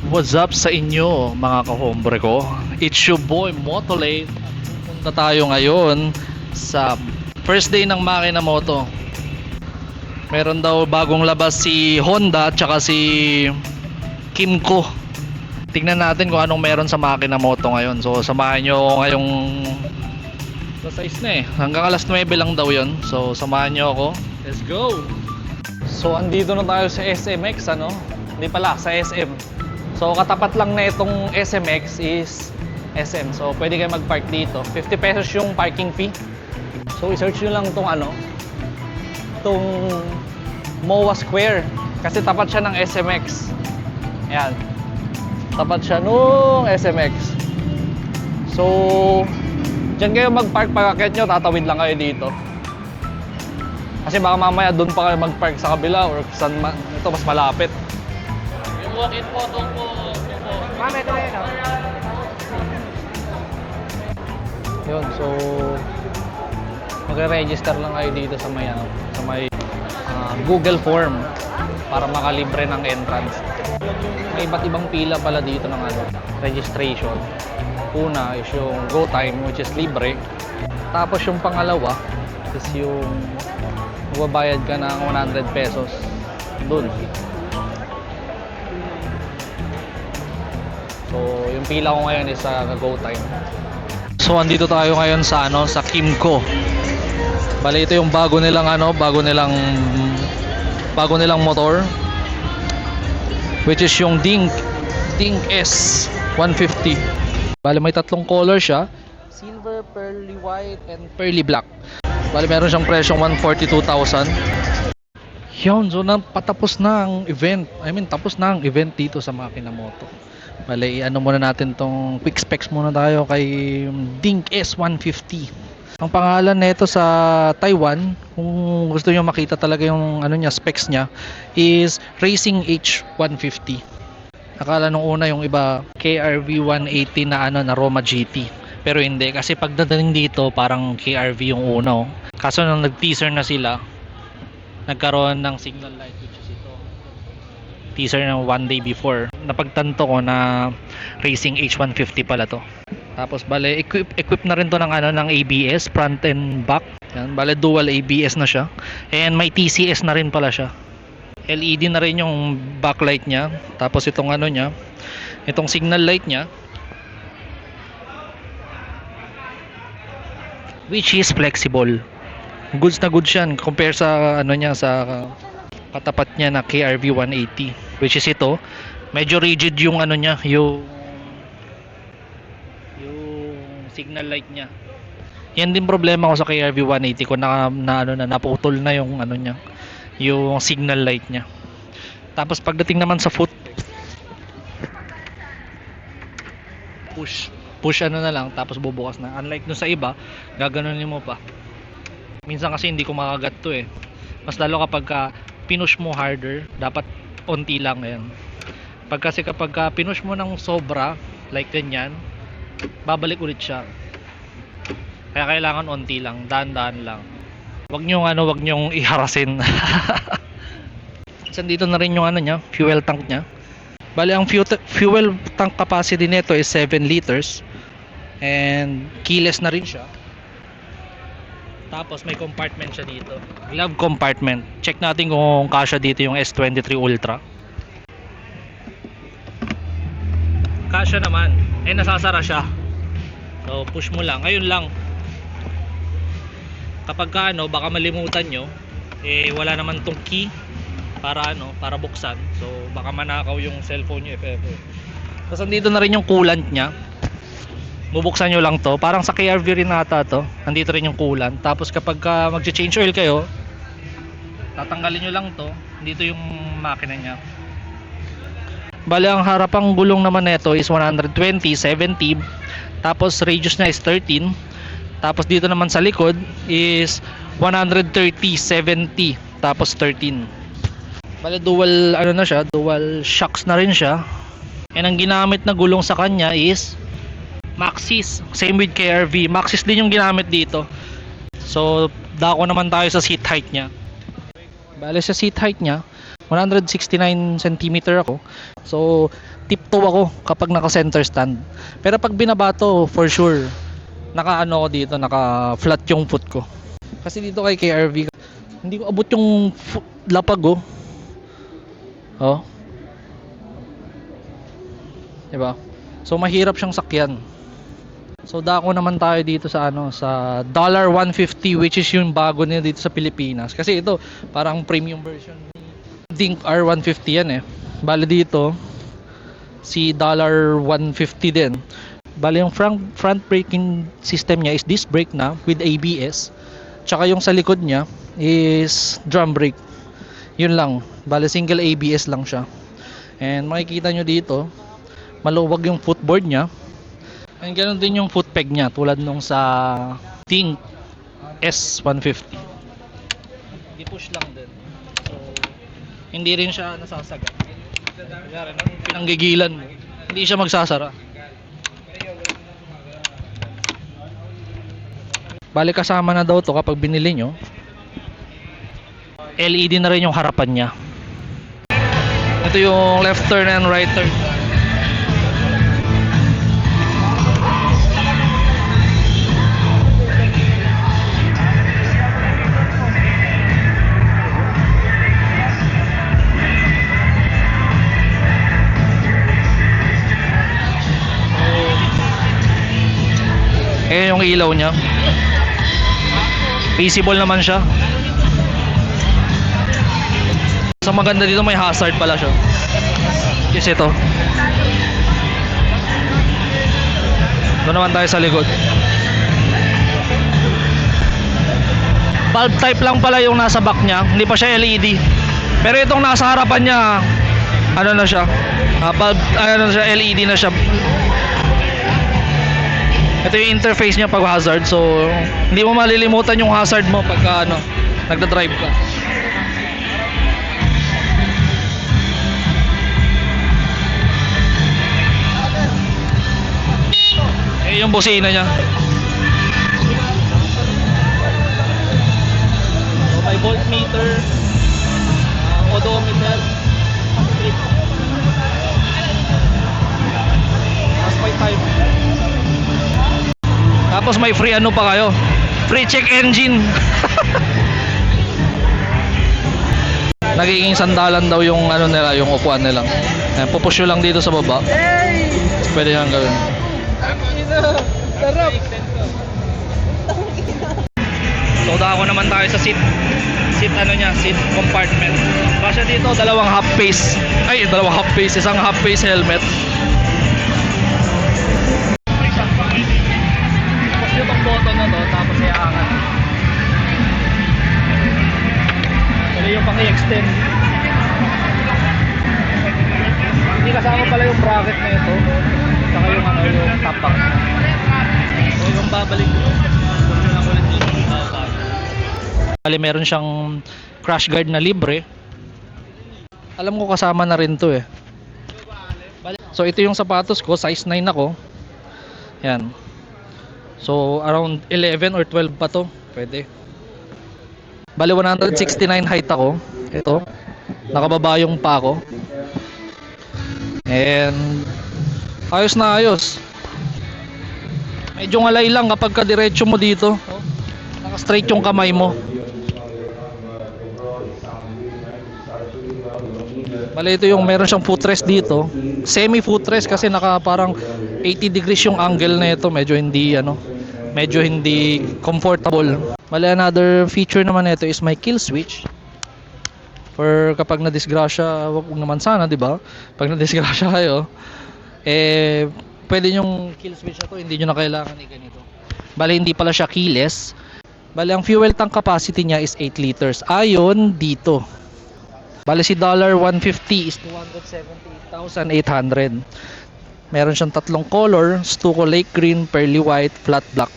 What's up sa inyo mga kahombre ko? It's your boy Motolate. Punta tayo ngayon sa first day ng Makina Moto. Meron daw bagong labas si Honda at saka si Kymco. Tingnan natin kung anong meron sa Makina Moto ngayon. So samahan nyo ako ngayong sa size na hanggang alas 9 lang daw yon. So samahan nyo ako. Let's go! So andito na tayo sa SMX ano? Hindi pala, sa SM. So katapat lang na itong SMX is SM. So pwede kayo mag-park dito. 50 pesos yung parking fee. So i-search nyo lang itong itong MOA Square. Kasi tapat siya ng SMX. Ayan. Tapat siya nung SMX. So dyan kayo mag-park. Pag akit nyo, tatawid lang kayo dito. Kasi baka mamaya doon pa kayo mag-park sa kabila or saan ito mas malapit. Yung walk-in photo po. Ma'am, ito na yun. Yun, so magre-register lang kayo dito sa may Google Form para makalibre ng entrance. May iba't ibang pila pala dito ng registration. Una is yung go time, which is libre. Tapos yung pangalawa is yung magbabayad ka ng 100 pesos dun. So yung pila ko ngayon is sa go time. So andito tayo ngayon sa sa Kymco. Bale ito yung bago nilang motor, which is yung Dink S150. Bale may tatlong color siya, silver, pearly white, and pearly black. Bale meron siyang presyong 142,000. Yun, so patapos na ang event. Tapos na ang event dito sa Makina Moto. Bale, muna natin tong quick specs muna tayo kay Dink S150. Ang pangalan nito sa Taiwan, kung gusto niyo makita talaga yung specs niya, is Racing H150. Akala nung una yung iba KRV 180 na Roma GT. Pero hindi, kasi pagdating dito parang KRV yung una. Kaso nung nag-teaser na sila, nagkaroon ng signal light, which is ito. Teaser na one day before. Napagtanto ko na Racing H150 pala to. Tapos bale equip na rin to ng ABS front and back. Yan, bale dual ABS na siya. And may TCS na rin pala siya. LED na rin yung backlight niya. Tapos itong itong signal light niya, which is flexible. Goods na goods yan compare sa sa katapat niya na KRV 180, which is ito. Medyo rigid yung yung signal light niya. Yan din problema ko sa KRV 180 ko naputol na yung yung signal light niya. Tapos pagdating naman sa foot, push na lang tapos bubukas na. Unlike dun sa iba, gaganunin mo pa. Minsan kasi hindi ko makagat to mas lalo kapag pinush mo harder, dapat onti lang yan. Kapag pinush mo ng sobra like ganyan, babalik ulit siya. Kaya kailangan onti lang, dahan-dahan lang. Wag nyong iharasin. Dito na rin yung fuel tank niya. Bali ang fuel tank capacity nito is 7 liters and keyless na rin siya. Tapos may compartment siya dito, glove compartment. Check natin kung kasya dito yung S23 Ultra. Kasya naman, nasasara siya. So push mo lang, ayun lang. Kapag baka malimutan nyo, wala naman tong key para buksan. So baka manakaw yung cellphone nyo if ever. Tapos andito na rin yung coolant nya. Bubuksan nyo lang to, parang sa KRV rin ata to. Andito rin yung coolant. Tapos kapag mag-change oil kayo, tatanggalin nyo lang to. Dito yung makina nya. Bale ang harapang gulong naman nito is 120/70. Tapos radius na is 13. Tapos dito naman sa likod is 130/70. Tapos 13. Bale dual dual shocks na rin siya. And ang ginamit na gulong sa kanya is Maxxis, same with KRV. Maxxis din yung ginamit dito. So dako naman tayo sa seat height nya. Bale sa seat height nya, 169 centimeter ako. So, tiptoe ako kapag naka-center stand. Pero pag binabato, for sure, naka-ano ako dito, naka-flat yung foot ko. Kasi dito kay KRV, hindi ko abot yung lapag oh. Oh. Diba? So, mahirap siyang sakyan. So, dako naman tayo dito sa ano, sa $150, which is yung bago nila dito sa Pilipinas. Kasi ito, parang premium version ni Dink R150 yan eh. Bale dito, si $150 din. Bale yung front braking system niya is disc brake na with ABS. Tsaka yung sa likod niya is drum brake. Yun lang. Bale single ABS lang siya. And makikita nyo dito, maluwag yung footboard niya. And ganoon din yung foot peg niya tulad nung sa Dink S150. I-push lang din. So, hindi rin siya nasasagat. Kaya pinanggigilan mo, hindi siya magsasara. Bali kasama na daw to kapag binili nyo. LED na rin yung harapan niya. Ito yung left turn and right turn. Yung ilaw niya, visible naman siya. So maganda dito, may hazard pala siya. Yes, ito. Doon naman tayo sa likod. Bulb type lang pala yung nasa back niya, hindi pa siya LED. Pero itong nasa harapan niya, ano na siya, bulb, ano na siya, LED na siya. Ito yung interface niya pag hazard. So, hindi mo malilimutan yung hazard mo pagka ano, nagda-drive ka. Eh, yung busina niya. So, may voltmeter, odometer, trip. Tapos may time. Tapos may free ano pa kayo, free check engine. Nagiging sandalan daw yung ano nila, yung upuan nila. Ayan, pupush lang dito sa baba. Pwede yan gawin. So dako naman tayo sa seat ano niya, seat compartment. Kasi dito dalawang half face, isang half face helmet. Yung button na to, tapos iangat. Pwede yung pang i-extend. Hindi kasama pala yung bracket na ito, saka yung ano, yung top box. So yung babalik ko, push nyo lang ulit dito. Bali meron siyang crash guard na libre. Alam ko kasama na rin to eh. So ito yung sapatos ko, size 9 ako. Yan. So around 11 or 12 pa to, pwede. Bali 169 height ako. Ito, nakababa yung pa ako. And ayos na ayos. Medyo ngalay lang kapag kadiretso mo dito. Naka-straight yung kamay mo. Bali ito yung meron siyang footrest dito. Semi footrest kasi naka parang 80 degrees yung angle na ito. Medyo hindi comfortable. Bali another feature naman nito is my kill switch. For kapag na-disgrasya, wag naman sana, 'di ba? Pag na-disgrasya kayo, pwede yung kill switch na to, hindi nyo na kailangan i-ganito. Bali hindi pala siya keyless. Bali ang fuel tank capacity niya is 8 liters. Ayon dito. Bali si $150 is 278,800. Meron siyang tatlong color, Stucco Lake Green, Pearly White, Flat Black.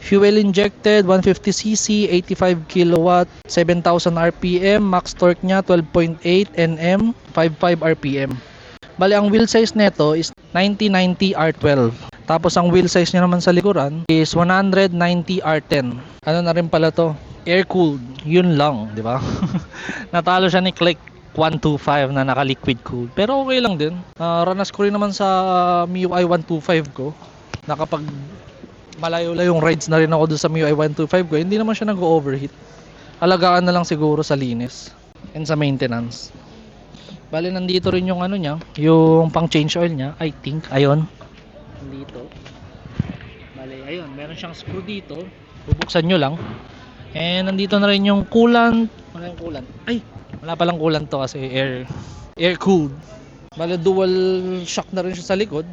Fuel injected, 150cc, 85 kilowatt, 7,000 RPM, max torque niya 12.8 Nm, 55 RPM. Bali ang wheel size nito is 90/90 R12. Tapos ang wheel size niya naman sa likuran is 190 R10. Ano na rin pala to? Air cooled. Yun lang, di ba? Natalo siya ni Click 125 na naka-liquid cooled. Pero okay lang din. Ranas ko rin naman sa MIUI 125 ko. Nakapag malayo-layong rides na rin ako doon sa MIUI 125 ko. Hindi naman siya nag-overheat. Alagaan na lang siguro sa linis and sa maintenance. Bale, nandito rin yung ano niya, yung pang change oil niya, I think. Ayun. Nandito. Bale, ayun, meron siyang screw dito. Bubuksan nyo lang. And nandito na rin yung coolant. Wala yung coolant. Ay, wala palang coolant to kasi air cooled. Bale, dual shock na rin siya sa likod.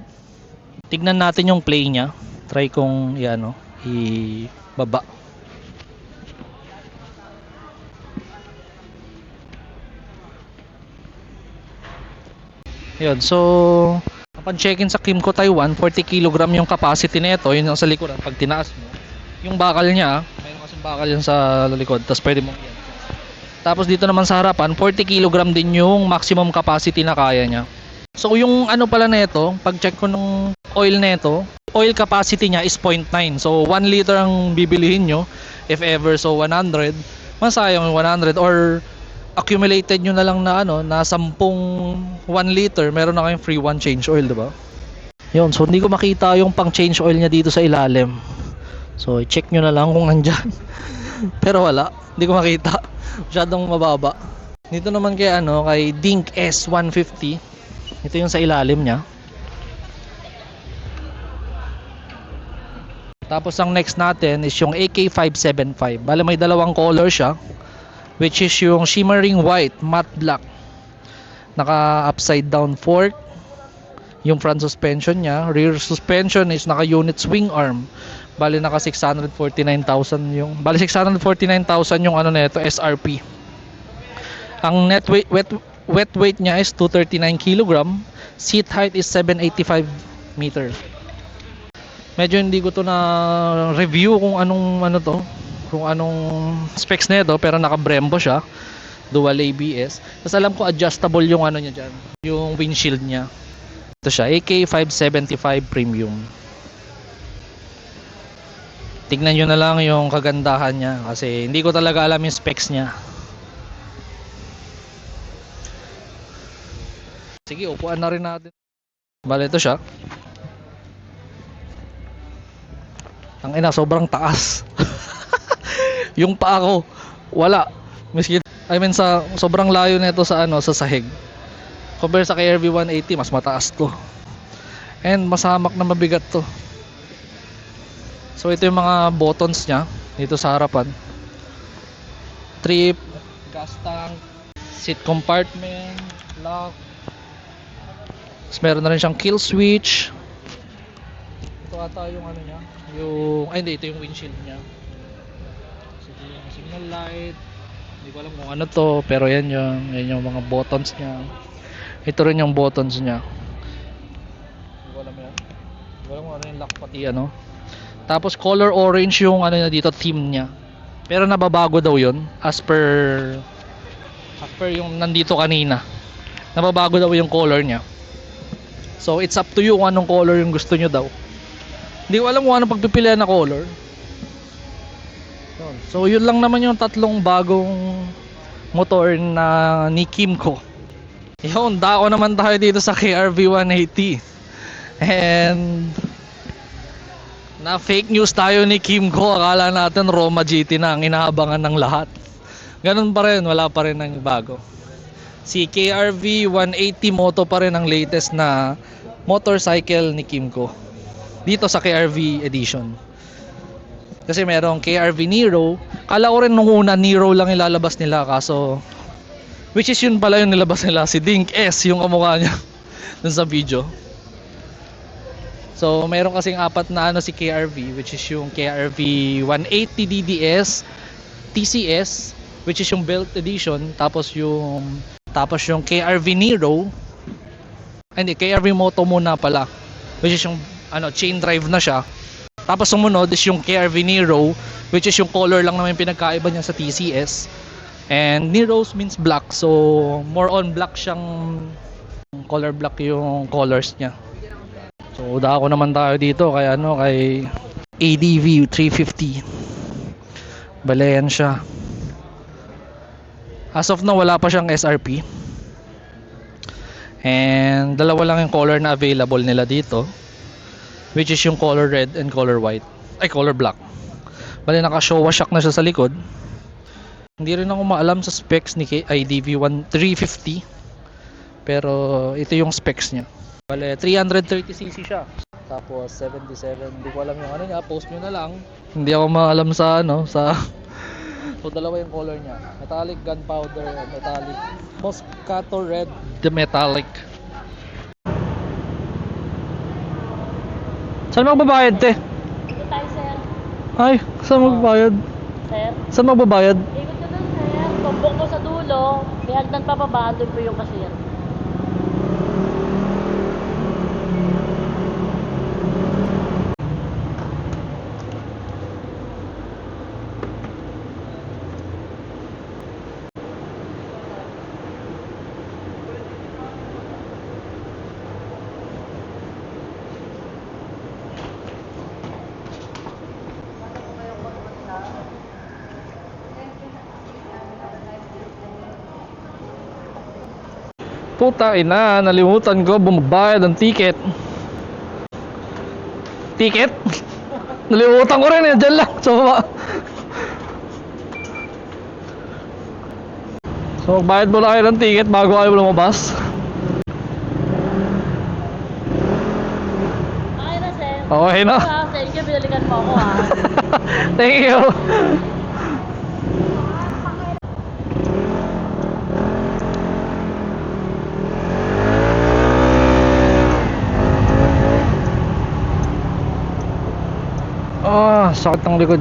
Tignan natin yung play niya. Try kong ibaba. Yun, so upon check-in sa Kimco Taiwan, 40 kg yung capacity nito. Yun yung sa likuran. Pag tinaas mo, yung bakal niya, mayroon kasing bakal yan sa likod, tapos pwede mong yan. Tapos dito naman sa harapan, 40 kg din yung maximum capacity na kaya niya. So yung ano pala nito, pag check ko nung oil nito, oil capacity niya is 0.9. So 1 liter ang bibilihin nyo, if ever, so 100. Masayang 100, or accumulated nyo na lang na na 10 1 liter, meron na kayong free 1 change oil, diba? Yun, so hindi ko makita yung pang change oil niya dito sa ilalim. So i-check nyo na lang kung nandyan. Pero wala, hindi ko makita. Masyadong mababa. Dito naman kay kay Dink S150. Ito yung sa ilalim niya. Tapos ang next natin is yung AK575. Bale, may dalawang color siya, which is yung shimmering white, matte black. Naka upside down fork. Yung front suspension niya, rear suspension is naka unit swing arm. Bali naka 649,000 yung 649,000 yung nito SRP. Ang net weight wet weight niya is 239 kg. Seat height is 785 meter. Medyo hindi ko to na review kung kung anong specs nito, pero naka Brembo siya, dual ABS. Tapos alam ko adjustable yung niya diyan, yung windshield niya. Ito siya, AK575 Premium. Tignan nyo na lang yung kagandahan niya kasi hindi ko talaga alam yung specs niya. Sige, upuan na rin natin. Bale, ito siya. Ang ina, sobrang taas. Yung paa ko, wala. Sa sobrang layo nito sa sa sahig. Compare sa KRV 180, mas mataas to. And masamak na mabigat to. So ito yung mga buttons niya dito sa harapan. Trip, gas tank, seat compartment, lock. Tapos meron na rin siyang kill switch. Ito ata yung niya, hindi, ito yung windshield niya. So ito yung signal light. Hindi ko alam kung ano to, pero yan yung mga buttons niya. Ito rin yung buttons niya. Hindi ko alam yan. Hindi ko alam kung ano yung lock pati Tapos color orange yung niya dito, theme niya. Pero nababago daw yun as per yung nandito kanina. Nababago daw yung color niya. So it's up to you kung anong color yung gusto nyo daw. Hindi ko alam kung anong pagpipilian na color. So yun lang naman yung tatlong bagong motor na ni Kimco. Yun, dako naman tayo dito sa KRV 180. And na fake news tayo ni Kimco. Akala natin Roma GT na ang inaabangan ng lahat. Ganun pa rin, wala pa rin ng bago. Si KRV 180 Moto pa rin ang latest na motorcycle ni Kimco dito sa KRV edition. Kasi merong KRV Nero. Kala ko rin nung una Nero lang ilalabas nila, kaso which is yun pala yung nilabas nila, si Dink S yung kamukha niya dun sa video. So meron kasing apat na si KRV, which is yung KRV 180 DDS, TCS, which is yung belt edition, tapos yung KRV Nero, hindi, KRV Moto muna pala, which is yung chain drive na siya. Tapos sumunod is yung KRV Nero, which is yung color lang naman yung pinagkaiba niya sa TCS. And Neros means black, so more on black siyang, color black yung colors niya. So dako naman tayo dito kay kay ADV 350. Bale yan siya. As of now wala pa siyang SRP. And dalawa lang yung color na available nila dito, which is yung color red and color white. Ay, color black. Bali naka Showa shock na siya sa likod. Hindi rin ako maalam sa specs ni IDV 350. Pero ito yung specs niya. Bale 330cc siya. Tapos 77, hindi ko alam yung ano niya, post nyo na lang. Hindi ako maalam sa ano, sa so dalawa yung color niya. Metallic gunpowder and metallic Moscato red the metallic. Saan magbabayad, te? Dito tayo, sir. Ay, saan magbabayad? Sir? Saan magbabayad? Ikot ko doon, sir. Tumbok mo sa dulo. May hagdan pa baba. Doon po yung cashier. Puta ina, nalimutan ko bumbayad ng ticket. Ticket? Nalimutan ko rin eh, dyan lang sa baba. So magbayad muna kayo ng ticket bago kayo lumabas. Okay na, sir. Okay na. Thank you. Binalikan mo ako, ha. Thank you. Sakit ng likod.